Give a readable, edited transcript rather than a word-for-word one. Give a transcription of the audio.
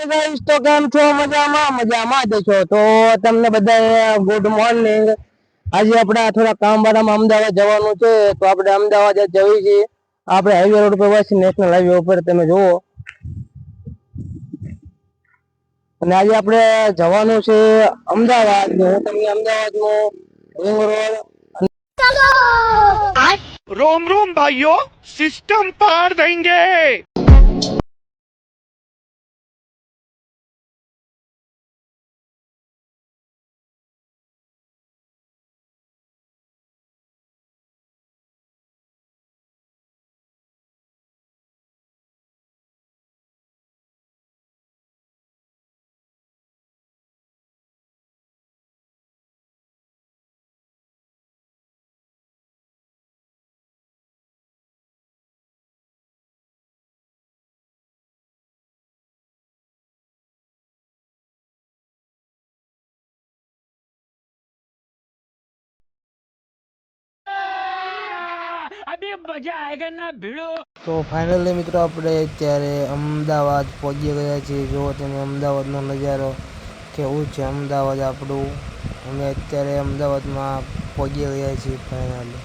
Morning guys, તો કેમ છો? મજામાં જ છો? તો તમને બધાને ગુડ મોર્નિંગ. આજે આપણે થોડા કામ વાળામાં અમદાવાદ જવાનું છે, તો આપણે અમદાવાદ જઈએ છીએ. આપણે હાઈવે રોડ પર બસ નેશનલ હાઈવે ઉપર તમે જુઓ. અને આજે આપણે જવાનું છે અમદાવાદ. હું તમને અમદાવાદનો રિંગ રોડ रोम रोम भाइयों, सिस्टम पार देंगे। अभी मजा आएगा ना भिड़ो। તો ફાઇનલી મિત્રો આપણે અત્યારે અમદાવાદ પહોંચી ગયા છીએ. જો તમે અમદાવાદનો નજારો કેવું છે અમદાવાદ આપણું. અમે અત્યારે અમદાવાદમાં પહોંચી ગયા છીએ ફાઇનલી.